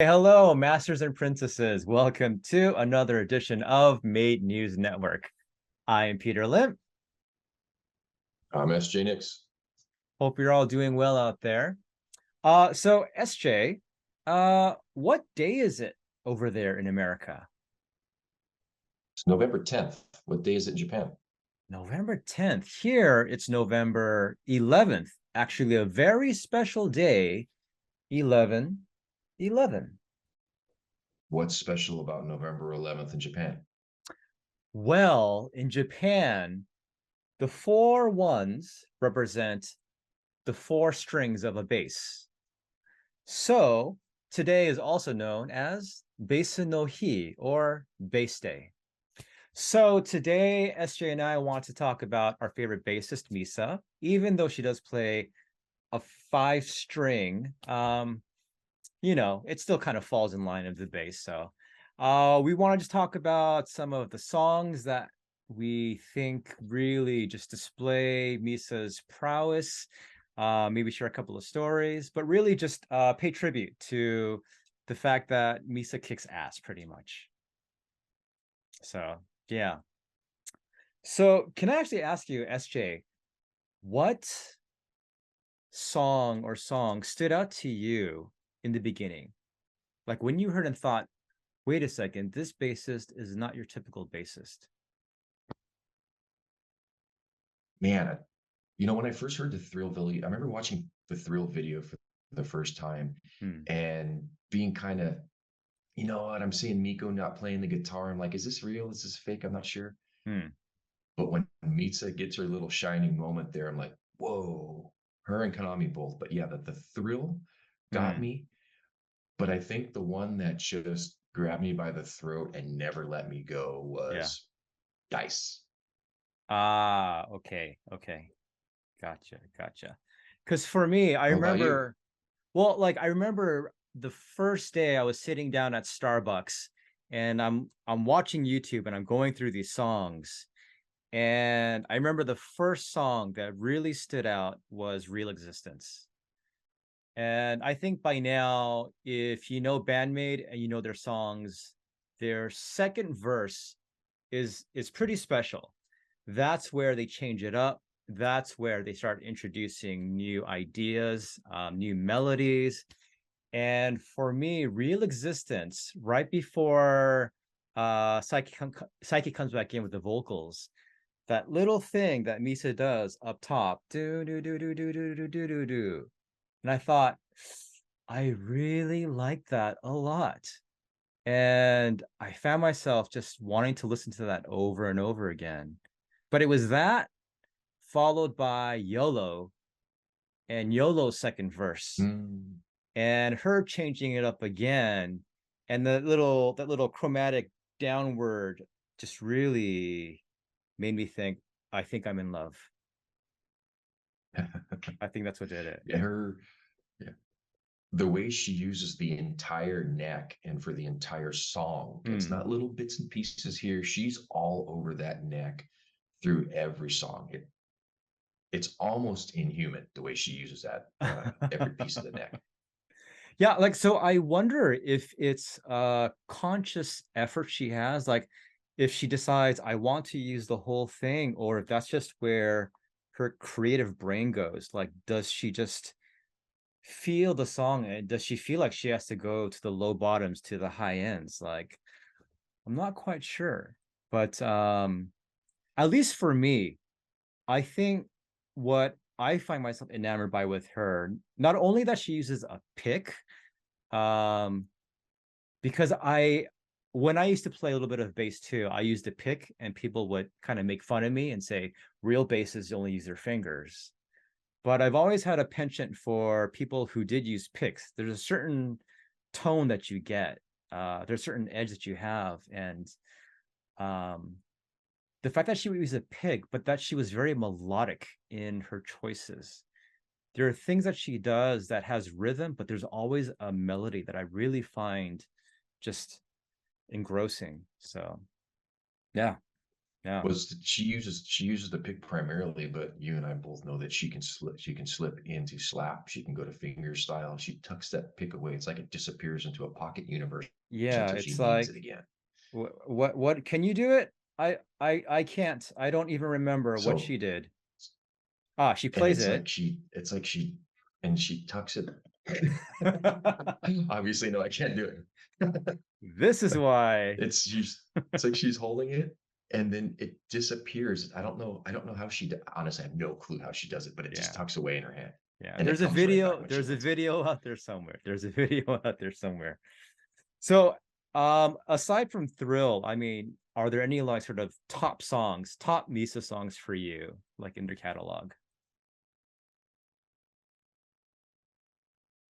Hello, masters and princesses. Welcome to another edition of Made News Network. I am Peter Lim. I'm SJ Nix. Hope you're all doing well out there. So SJ, what day is it over there in America? It's November 10th. What day is it in Japan? November 10th. Here it's November 11th. Actually, a very special day, 11/11. What's special about November 11th in Japan? Well, in Japan, the four ones represent the four strings of a bass. So today is also known as Bass no Hi or Bass Day. So today, SJ and I want to talk about our favorite bassist, Misa, even though she does play a five string. It still kind of falls in line of the bass. So we want to just talk about some of the songs that we think really just display Misa's prowess. Maybe share a couple of stories, but really just pay tribute to the fact that Misa kicks ass pretty much. So yeah. So can I actually ask you, SJ, what song or song stood out to you in the beginning? Like when you heard and thought, wait a second, this bassist is not your typical bassist. Man, when I first heard the Thrill video, I remember watching the Thrill video for the first time Hmm. and being kind of, you know what, I'm seeing Miko not playing the guitar. I'm like, is this real? Is this fake? I'm not sure. Hmm. But when Mitsa gets her little shining moment there, I'm like, whoa, her and Konami both. But yeah, the Thrill got Hmm. me. But I think the one that just grabbed me by the throat and never let me go Yeah. was Dice. Ah, okay. Okay. Gotcha. Gotcha. Because for me, I How about you? remember, well, like I remember the first day I was sitting down at Starbucks and I'm watching YouTube and I'm going through these songs. And I remember the first song that really stood out was Real Existence. And I think by now, if you know Bandmate and you know their songs, their second verse is pretty special. That's where they change it up. That's where they start introducing new ideas, new melodies. And for me, Real Existence, right before Psyche comes back in with the vocals, that little thing that Misa does up top, do do do do do do do do do do. And I thought, I really like that a lot. And I found myself just wanting to listen to that over and over again. But it was that followed by YOLO and YOLO's second verse Mm. and her changing it up again. And that little chromatic downward just really made me think, I think I'm in love. I think that's what did it. Yeah, yeah, the way she uses the entire neck and for the entire song, it's Hmm. not little bits and pieces here. She's all over that neck through every song. It's almost inhuman the way she uses that every piece of the neck. Yeah, like so I wonder if it's a conscious effort she has, like if she decides I want to use the whole thing, or if that's just where her creative brain goes. Like, does she just feel the song and does she feel like she has to go to the low bottoms to the high ends? Like, I'm not quite sure. But at least for me, I think what I find myself enamored by with her, not only that she uses a pick, um, because when I used to play a little bit of bass too, I used a pick and people would kind of make fun of me and say real bassists only use their fingers. But I've always had a penchant for people who did use picks. There's a certain tone that you get. There's a certain edge that you have. And um, the fact that she would use a pick, but that she was very melodic in her choices. There are things that she does that has rhythm, but there's always a melody that I really find just engrossing. So yeah, Yeah. Was that she uses the pick primarily, but you and I both know that she can slip into slap. She can go to finger style. She tucks that pick away. It's like it disappears into a pocket universe Yeah, until she it's needs like it again. what can you do it? I can't. I don't even remember what So she did. Ah, she and plays it. and she tucks it. Obviously, no, I can't do it. This is why. It's like she's holding it and then it disappears. I don't know how honestly, I have no clue how she does it, but it just Yeah. tucks away in her hand Yeah. and it comes right back when she There's a wants it. video out there somewhere. There's a video out there somewhere. So, aside from Thrill, I mean, are there any like sort of top songs, top Misa songs for you, like in their catalog?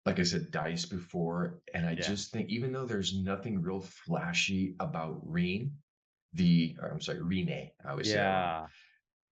Like I said, Dice before, and I Yeah. just think even though there's nothing real flashy about or I'm sorry, Rene, I always say that wrong. Yeah.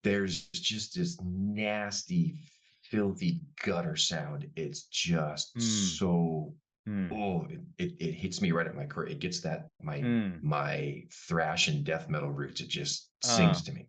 There's just this nasty, filthy gutter sound. It's just Mm, so mm, it hits me right at my core. It gets that mm. my thrash and death metal roots. It just Uh, sings to me.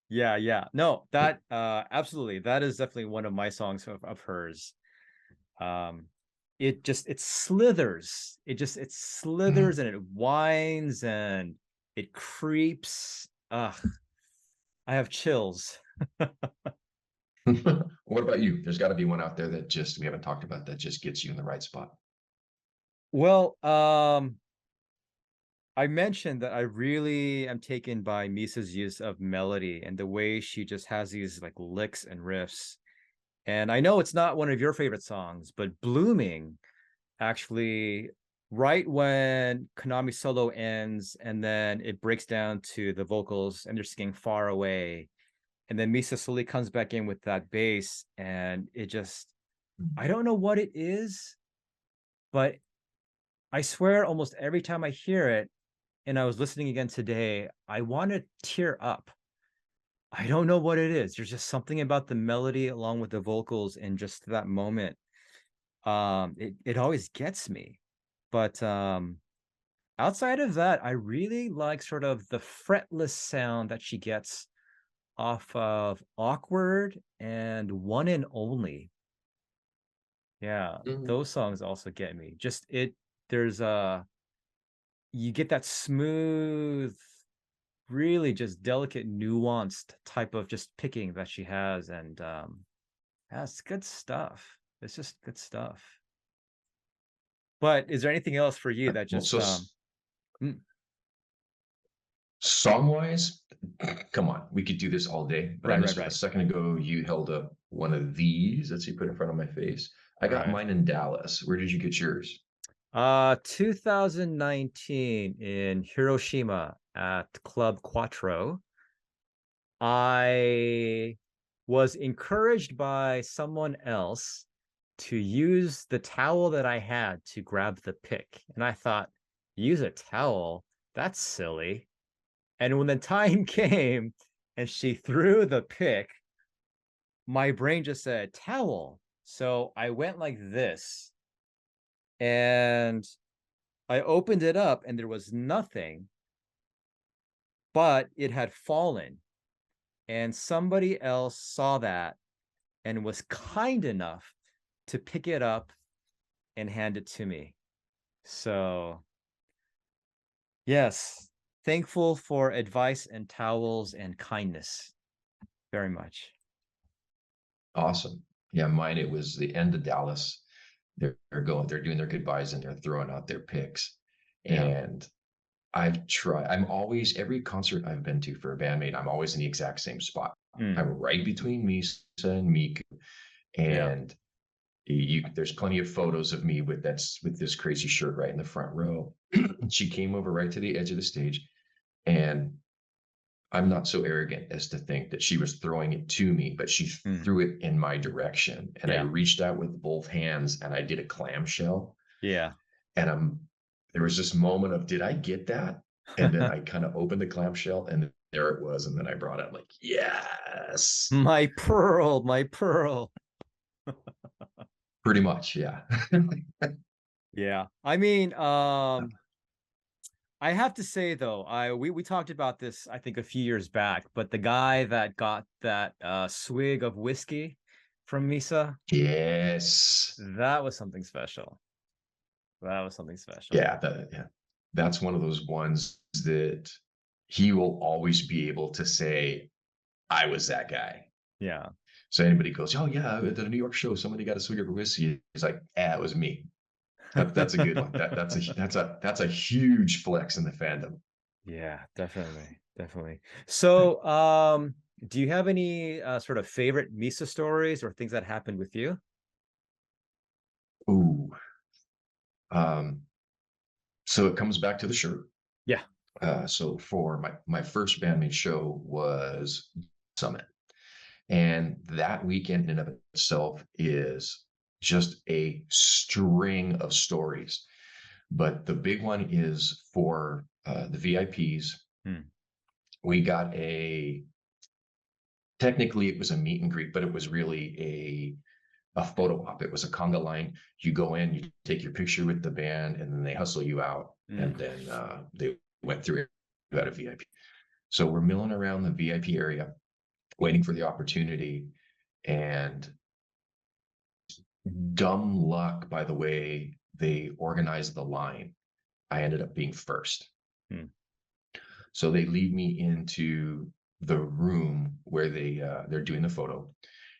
yeah, yeah. No, It, that absolutely. That is definitely one of my songs of hers. Um, it slithers. It slithers and it whines and it creeps. Ugh, I have chills. what about you? There's got to be one out there that just we haven't talked about that just gets you in the right spot. Well, I mentioned that I really am taken by Misa's use of melody and the way she just has these like licks and riffs. And I know it's not one of your favorite songs, but Blooming actually, right when Konami's solo ends and then it breaks down to the vocals and they're singing Far Away. And then Misa slowly comes back in with that bass. And it just, I don't know what it is, but I swear almost every time I hear it, and I was listening again today, I want to tear up. I don't know what it is. There's just something about the melody along with the vocals and just that moment. It always gets me. But outside of that, I really like sort of the fretless sound that she gets off of Awkward and One and Only. Yeah, Mhm. those songs also get me. Just there's you get that smooth, really just delicate, nuanced type of just picking that she has, and yeah, it's good stuff. It's just good stuff. But is there anything else for you that Well, just mm, song wise, come on, we could do this all day. But right, I'm right, just a right, second ago, you held up one of these that you put in front of my face. I got right. mine in Dallas. Where did you get yours? 2019 in Hiroshima at Club Quattro. I was encouraged by someone else to use the towel that I had to grab the pick. And I thought, use a towel? That's silly. And when the time came and she threw the pick, my brain just said, towel. So I went like this and I opened it up and there was nothing, but it had fallen. And somebody else saw that and was kind enough to pick it up and hand it to me. So, yes, thankful for advice and towels and kindness very much. Awesome. Yeah, mine, it was the end of Dallas. They're doing their goodbyes and they're throwing out their picks. Yeah. And every concert I've been to for a bandmate, I'm always in the exact same spot. Mm, I'm right between Misa and Miku. yeah. And there's plenty of photos of me with this crazy shirt right in the front row. She came over right to the edge of the stage, and I'm not so arrogant as to think that she was throwing it to me, but she Mm, threw it in my direction, and I yeah. reached out with both hands and I did a clamshell, Yeah. and there was this moment of did I get that? And then I kind of opened the clamshell, and there it was, and then I brought it like yes, My pearl, my pearl. pretty much, yeah. Yeah. I mean, I have to say though, we talked about this I think a few years back, but the guy that got that swig of whiskey from Misa, Yes. that was something special. That was something special. Yeah, that's one of those ones that he will always be able to say, I was that guy. Yeah. So anybody goes, oh yeah, at the New York show, somebody got a swig of whiskey. He's like, it was me. That's a good one. That's a huge flex in the fandom. Yeah, definitely. Definitely. So, do you have any sort of favorite Misa stories or things that happened with you? Ooh. Um, so it comes back to the shirt. Yeah. So for my first bandmate show was Summit. And that weekend in and of itself is just a string of stories. But the big one is for the VIPs. Hmm. We got technically it was a meet and greet, but it was really a photo op. It was a conga line. You go in, you take your picture with the band, and then they hustle you out. Hmm. And then they went through it. You got a VIP. So we're milling around the VIP area, waiting for the opportunity. And dumb luck, by the way, they organized the line. I ended up being first. Hmm. So they lead me into the room where they're doing the photo.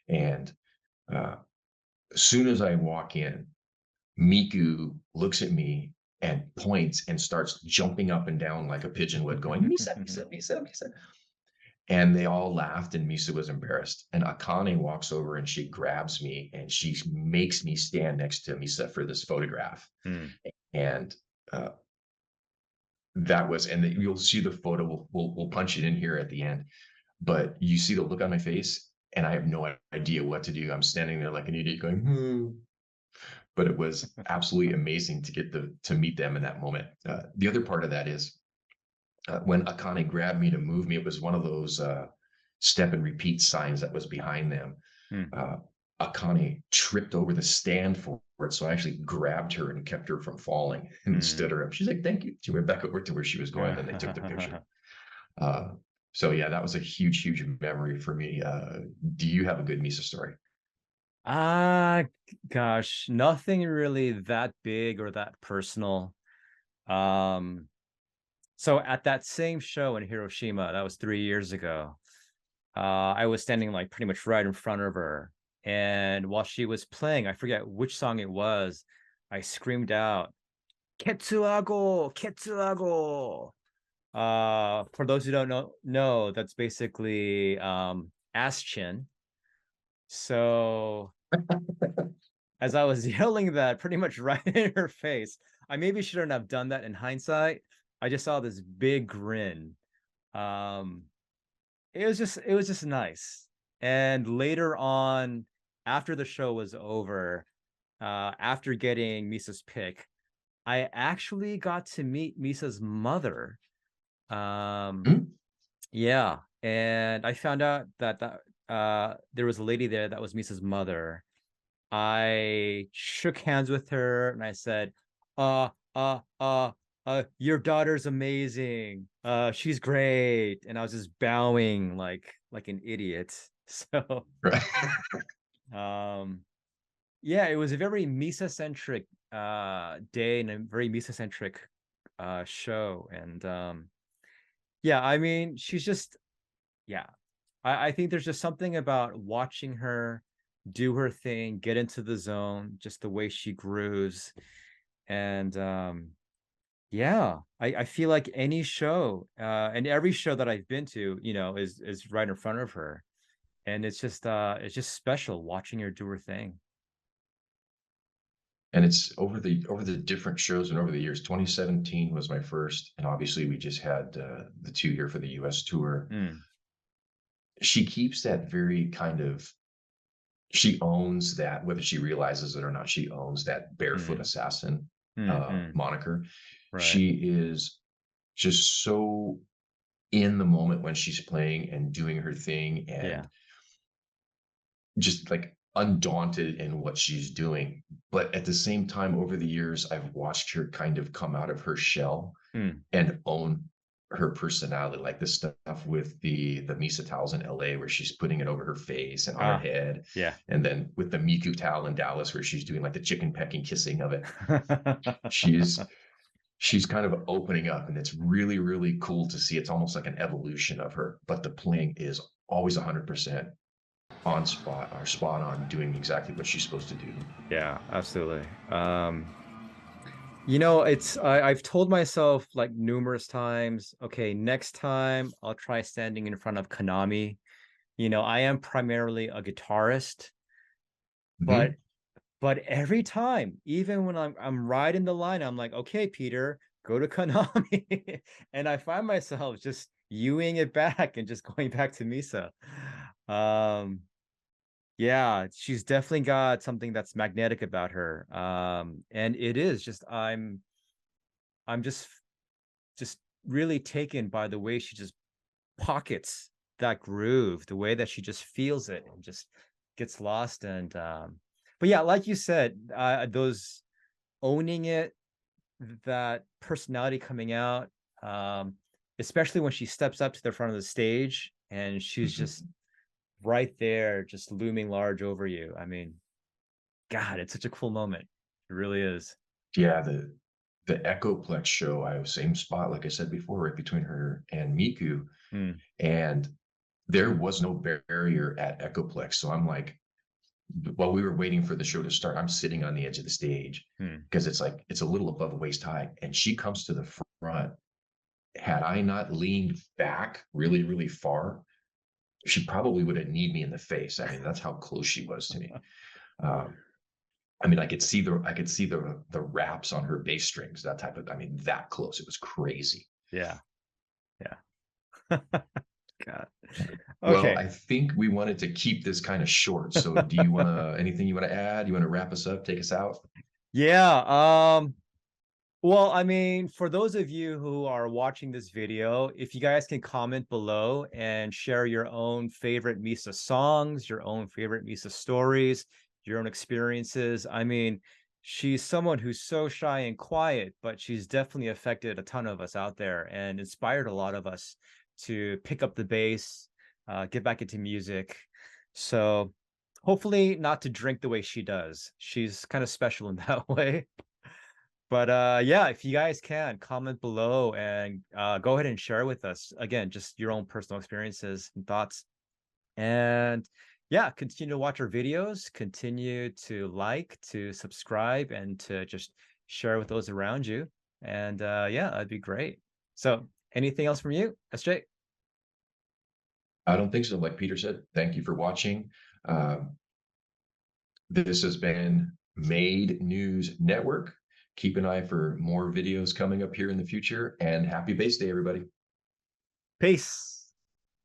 And uh, as soon as I walk in, Miku looks at me and points and starts jumping up and down like a pigeon would, going, Misa, Misa, Misa, Misa. And they all laughed, and Misa was embarrassed. And Akane walks over and she grabs me and she makes me stand next to Misa for this photograph. Hmm. And uh, that was, and you'll see the photo. We'll punch it in here at the end. But you see the look on my face, and I have no idea what to do. I'm standing there like an idiot, going, hmm. But it was absolutely amazing to get to meet them in that moment. The other part of that is when Akane grabbed me to move me, it was one of those step and repeat signs that was behind them. Hmm. Uh, Akane tripped over the stand for it, so I actually grabbed her and kept her from falling and Hmm. stood her up. She's like, "Thank you." She went back over to where she was going. Then they took the picture. Uh, so yeah, that was a huge, huge memory for me. Do you have a good Misa story? Ah, gosh, nothing really that big or that personal. Um, so at that same show in Hiroshima, that was 3 years ago, I was standing like pretty much right in front of her. And while she was playing, I forget which song it was, I screamed out, Ketsuago, Ketsuago. For those who don't know, that's basically ass chin. So as I was yelling that pretty much right in her face, I maybe shouldn't have done that in hindsight. I just saw this big grin. Um, it was just nice. And later on, after the show was over, after getting Misa's pick, I actually got to meet Misa's mother. Um, Hmm? yeah, and I found out that there was a lady there that was Misa's mother. I shook hands with her and I said, uh, uh, uh, your daughter's amazing. She's great. And I was just bowing like an idiot. So, Right. um, yeah, it was a very Misa-centric day and a very Misa-centric show. And yeah, I mean, she's just yeah, I think there's just something about watching her do her thing, get into the zone, just the way she grooves. And yeah, I feel like any show, and every show that I've been to, is right in front of her. And it's just special watching her do her thing. And it's over the different shows and over the years. 2017 was my first, and obviously we just had the 2 year for the US tour. Mm, She keeps that very kind of, she owns that, whether she realizes it or not, she owns that barefoot mm, assassin mm. moniker. Right. She is just so in the moment when she's playing and doing her thing, Yeah. and just like undaunted in what she's doing. But at the same time, over the years, I've watched her kind of come out of her shell Mm. and own her personality, like the stuff with the Misa towels in LA where she's putting it over her face and on her Ah, head. yeah. And then with the Miku towel in Dallas where she's doing like the chicken pecking kissing of it. She's she's kind of opening up, and it's really, really cool to see. It's almost like an evolution of her, but the playing is always 100% on spot or spot on doing exactly what she's supposed to do. Yeah, absolutely. I've told myself like numerous times, okay, next time I'll try standing in front of Konami. I am primarily a guitarist, but Mm-hmm. but every time, even when I'm right in the line, I'm like, okay, Peter, go to Konami. And I find myself just Ewing it back and just going back to Misa. Um, yeah, she's definitely got something that's magnetic about her. And it is just I'm just really taken by the way she just pockets that groove, the way that she just feels it and just gets lost. And but yeah, like you said, those owning it, that personality coming out, um, especially when she steps up to the front of the stage and she's just Mm-hmm. right there, just looming large over you. I mean, God, it's such a cool moment. It really is. Yeah, the Echoplex show, I was same spot, like I said before, right between her and Miku. Mm, And there was no barrier at Echoplex. So I'm like, while we were waiting for the show to start, I'm sitting on the edge of the stage mm. because it's like it's a little above waist high. And she comes to the front. Had I not leaned back really, really far, she probably would have kneed me in the face. I mean, that's how close she was to me. Um, I mean, I could see the wraps on her bass strings, that type of. I mean, that close. It was crazy. Yeah, yeah. God. Well, Okay. I think we wanted to keep this kind of short. So, do you want to anything you want to add? You want to wrap us up? Take us out? Yeah. Well, I mean, for those of you who are watching this video, if you guys can comment below and share your own favorite Misa songs, your own favorite Misa stories, your own experiences. I mean, she's someone who's so shy and quiet, but she's definitely affected a ton of us out there and inspired a lot of us to pick up the bass, get back into music. So hopefully not to drink the way she does. She's kind of special in that way. But yeah, if you guys can comment below and go ahead and share with us again, just your own personal experiences and thoughts. And yeah, continue to watch our videos, continue to like, to subscribe, and to just share with those around you. And yeah, that'd be great. So anything else from you, SJ? I don't think so. Like Peter said, thank you for watching. Um, this has been Made News Network. Keep an eye for more videos coming up here in the future. And happy Base Day, everybody. Peace.